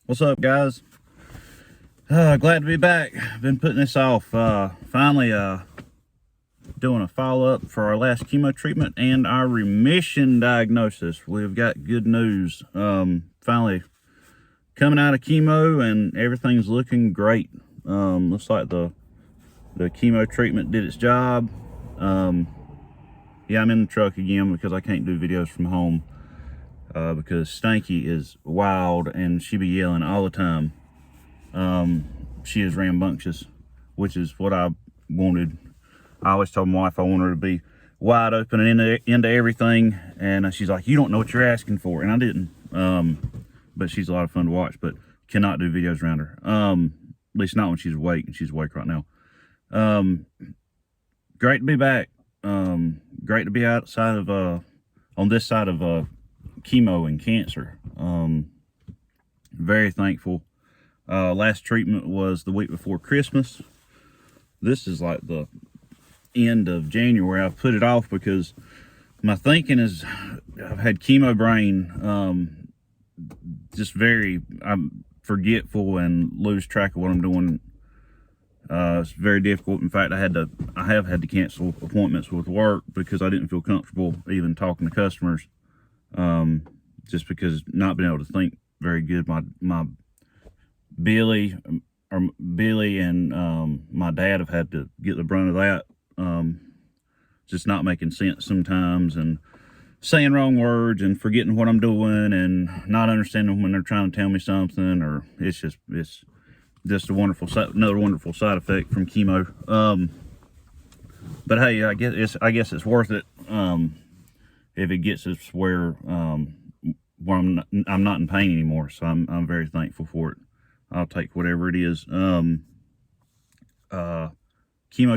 What's up, guys? Glad to be back. Been putting this off. Finally doing a follow-up for our last chemo treatment and our remission diagnosis. We've got good news. Finally coming out of chemo and everything's looking great. Looks like the chemo treatment did its job. Yeah, I'm in the truck again because I can't do videos from home. Because Stanky is wild and she be yelling all the time. She is rambunctious, which is what I wanted. I always told my wife I want her to be wide open and into everything, and she's like, you don't know what you're asking for, and I didn't. But she's a lot of fun to watch, but cannot do videos around her. At least not when she's awake, and she's awake right now. Great to be back. Great to be outside of on this side of chemo and cancer. Very thankful. Last treatment was the week before Christmas. This is like the end of January. I've put it off because my thinking is I've had chemo brain. I'm forgetful and lose track of what I'm doing. It's very difficult. In fact, I have had to cancel appointments with work because I didn't feel comfortable even talking to customers. Just because not being able to think very good. My Billy and my dad have had to get the brunt of that. Just not making sense sometimes and saying wrong words and forgetting what I'm doing and not understanding when they're trying to tell me something, or it's just another wonderful side effect from chemo. But hey, I guess it's worth it. If it gets us where I'm not in pain anymore, so I'm very thankful for it. I'll take whatever it is. Chemo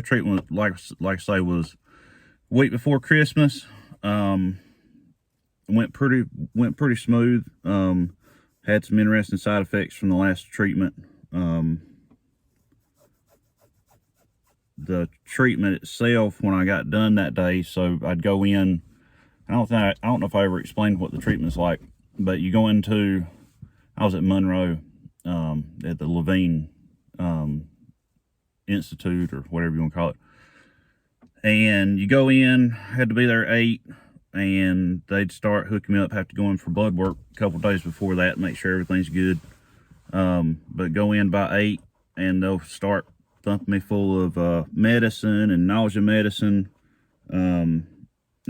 treatment, like I say, was week before Christmas. Went pretty smooth. Had some interesting side effects from the last treatment. The treatment itself, when I got done that day, so I'd go in. I don't know if I ever explained what the treatment's like, but you go into, I was at Monroe, at the Levine Institute, or whatever you want to call it. And you go in, had to be there at 8, and they'd start hooking me up, have to go in for blood work a couple days before that, make sure everything's good. But go in by 8, and they'll start thumping me full of medicine and nausea medicine.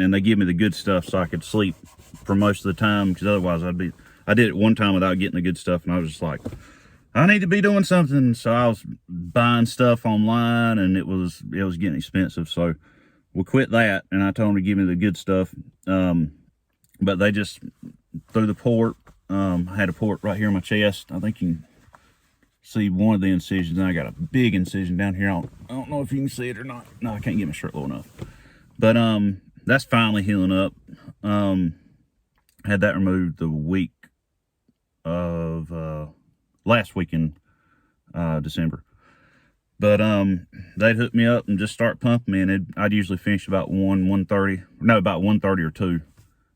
And they give me the good stuff so I could sleep for most of the time, because otherwise I did it one time without getting the good stuff, and I was just like, I need to be doing something. So I was buying stuff online, and it was getting expensive. So we quit that, and I told them to give me the good stuff. But they just threw the port. I had a port right here in my chest. I think you can see one of the incisions, and I got a big incision down here. I don't know if you can see it or not. No, I can't get my shirt low enough. But that's finally healing up. Had that removed the week of last week in December. But they'd hook me up and just start pumping me, and I'd usually finish about 1:30 or 2.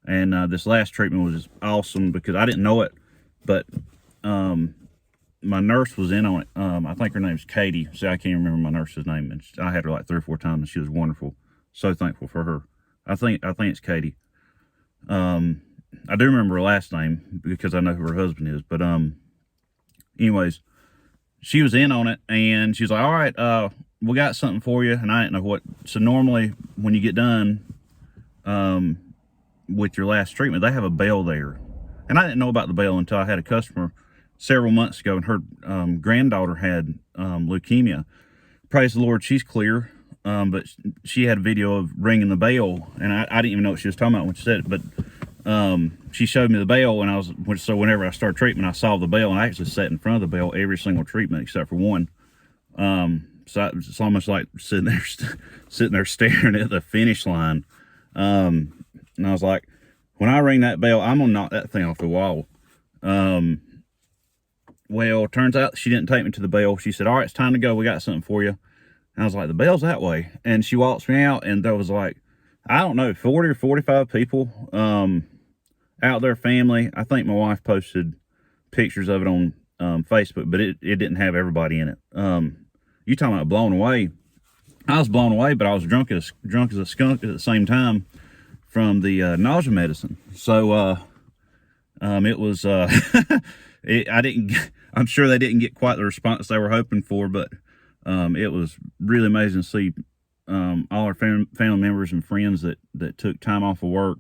And this last treatment was just awesome because I didn't know it, but my nurse was in on it. I think her name's Katie. See, I can't remember my nurse's name, and I had her like 3 or 4 times, and she was wonderful. So thankful for her. I think it's Katie. I do remember her last name because I know who her husband is. But anyways, she was in on it, and she's like, all right, we got something for you. And I didn't know what. So normally when you get done with your last treatment, they have a bell there. And I didn't know about the bell until I had a customer several months ago, and her granddaughter had leukemia. Praise the Lord, she's clear. But she had a video of ringing the bell, and I didn't even know what she was talking about when she said it. But she showed me the bell, and so whenever I started treatment, I saw the bell, and I actually sat in front of the bell every single treatment except for one. So it's almost like sitting there staring at the finish line. And I was like, when I ring that bell, I'm gonna knock that thing off the wall. Well, turns out she didn't take me to the bell. She said, all right, it's time to go. We got something for you. And I was like, the bell's that way. And she walks me out, and there was like, I don't know, 40 or 45 people out there, family. I think my wife posted pictures of it on Facebook, but it didn't have everybody in it. You talking about blown away? I was blown away, but I was drunk as a skunk at the same time from the nausea medicine. So it was I'm sure they didn't get quite the response they were hoping for, but it was really amazing to see all our family members and friends that took time off of work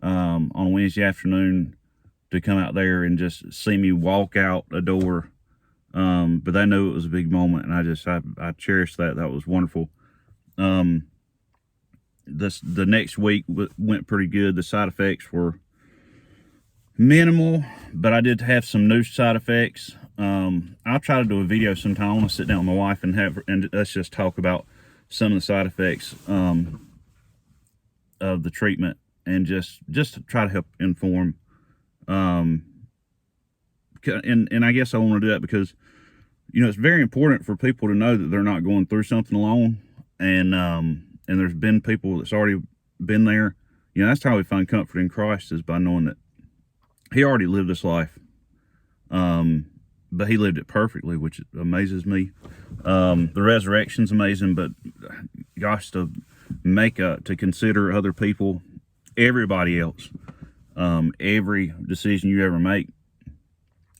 on a Wednesday afternoon to come out there and just see me walk out a door. But they knew it was a big moment, and I cherished that. That was wonderful. The next week went pretty good. The side effects were minimal, but I did have some new side effects. I'll try to do a video sometime. I want to sit down with my wife and let's just talk about some of the side effects of the treatment, and just to try to help inform. And I guess I want to do that because, you know, it's very important for people to know that they're not going through something alone. And there's been people that's already been there. You know, that's how we find comfort in Christ, is by knowing that he already lived this life. But he lived it perfectly, which amazes me. The resurrection's amazing, but gosh, to consider other people, everybody else, every decision you ever make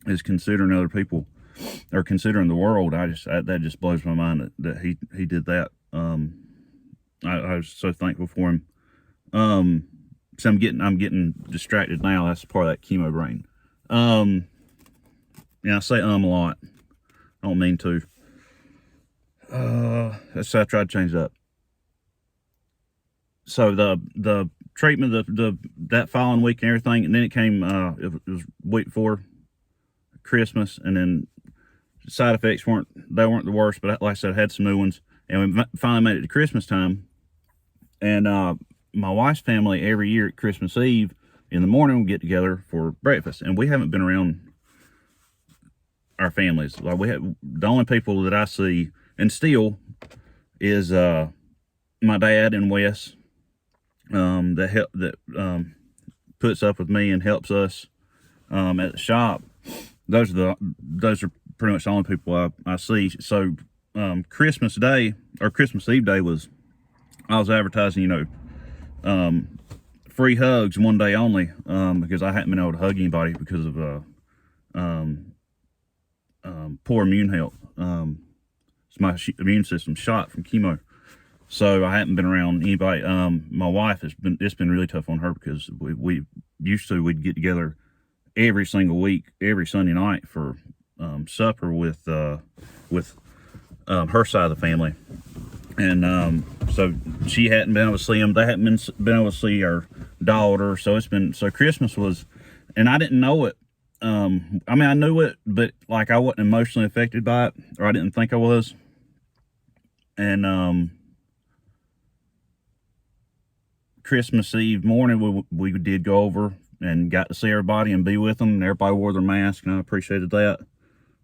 is considering other people, or considering the world. That just blows my mind that he did that. I was so thankful for him. So I'm getting distracted now. That's part of that chemo brain. Yeah, I say a lot. I don't mean to. So I tried to change that. So the treatment, that following week and everything, and then it came. It was week before Christmas, and then side effects weren't the worst, but like I said, I had some new ones, and we finally made it to Christmas time. And my wife's family, every year at Christmas Eve in the morning, we get together for breakfast, and we haven't been around our families. Like, the only people that I see and still is my dad and Wes, that puts up with me and helps us at the shop. Those are pretty much the only people I see. So Christmas Day, or Christmas Eve day, I was advertising, you know, free hugs one day only, because I hadn't been able to hug anybody because of poor immune health. It's my immune system shot from chemo, so I haven't been around anybody. My wife it's been really tough on her, because we'd get together every single week, every Sunday night for supper with her side of the family. And so she hadn't been able to see them. They hadn't been able to see our daughter. So Christmas was, and I didn't know it. I mean, I knew it, but like, I wasn't emotionally affected by it, or I didn't think I was. And Christmas Eve morning, we did go over and got to see everybody and be with them. And everybody wore their mask, and I appreciated that.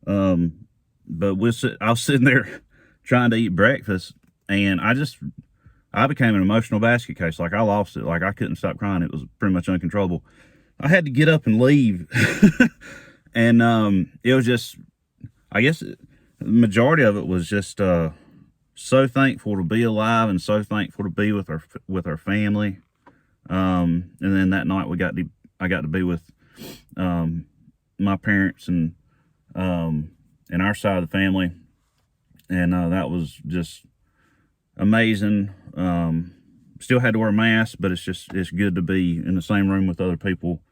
But I was sitting there trying to eat breakfast, and I became an emotional basket case. Like, I lost it. Like, I couldn't stop crying. It was pretty much uncontrollable. I had to get up and leave. And it was just, I guess the majority of it was just so thankful to be alive, and so thankful to be with our family. And then that night I got to be with my parents and our side of the family, and that was just amazing. Still had to wear a mask, but it's good to be in the same room with other people,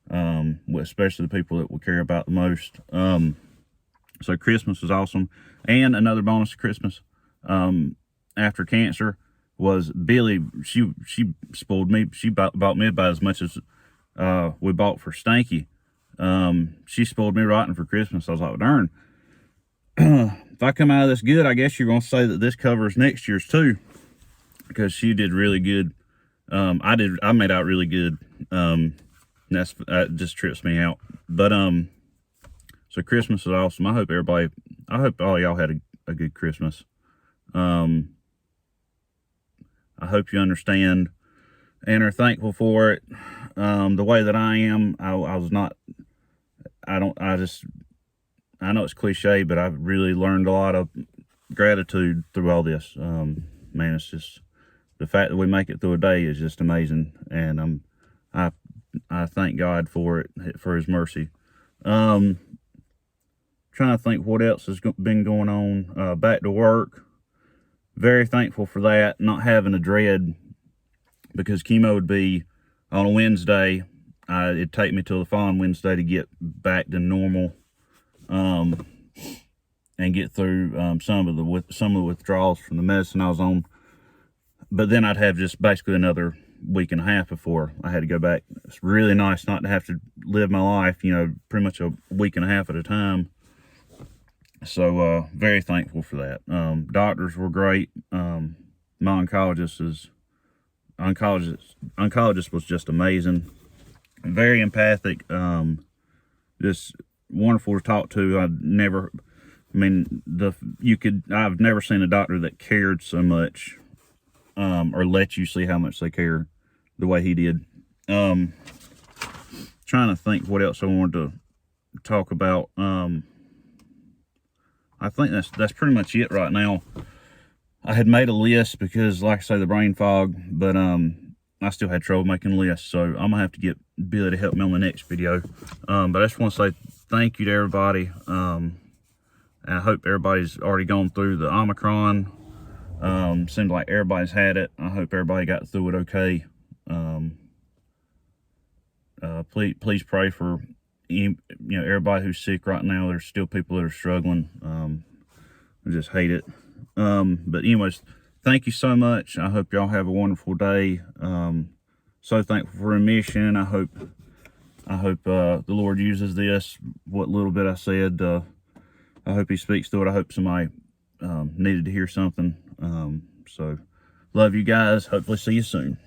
especially the people that we care about the most. So Christmas was awesome. And another bonus of Christmas, after cancer, was Billy. She spoiled me. She bought me about as much as we bought for Stanky. She spoiled me rotten for Christmas. I was like, well, darn. If I come out of this good, I guess you're going to say that this covers next year's too, because she did really good. I made out really good. That just trips me out. But so Christmas is awesome. I hope all y'all had a good Christmas. I hope you understand and are thankful for it. The way that I am, I know it's cliche, but I've really learned a lot of gratitude through all this. Man, it's just the fact that we make it through a day is just amazing, and I thank God for it, for His mercy. Trying to think what else has been going on. Back to work. Very thankful for that, not having a dread, because chemo would be on a Wednesday. It'd take me till the following Wednesday to get back to normal, and get through some of the withdrawals from the medicine I was on. But then I'd have just basically another week and a half before I had to go back. It's really nice not to have to live my life, pretty much a week and a half at a time. So very thankful for that. Doctors were great. My oncologist was just amazing. Very empathic. Just wonderful to talk to. I've never seen a doctor that cared so much, or let you see how much they care the way he did. Trying to think what else I wanted to talk about. I think that's pretty much it right now. I had made a list because, like I say, the brain fog, but I still had trouble making lists, so I'm gonna have to get Billy to help me on the next video. But I just want to say thank you to everybody. And I hope everybody's already gone through the Omicron. Seems like everybody's had it. I hope everybody got through it okay. Please pray for everybody who's sick right now. There's still people that are struggling. I just hate it. But anyways, thank you so much. I hope y'all have a wonderful day. So thankful for remission. I hope the Lord uses this, what little bit I said. I hope He speaks through it. I hope somebody needed to hear something. So love you guys. Hopefully see you soon.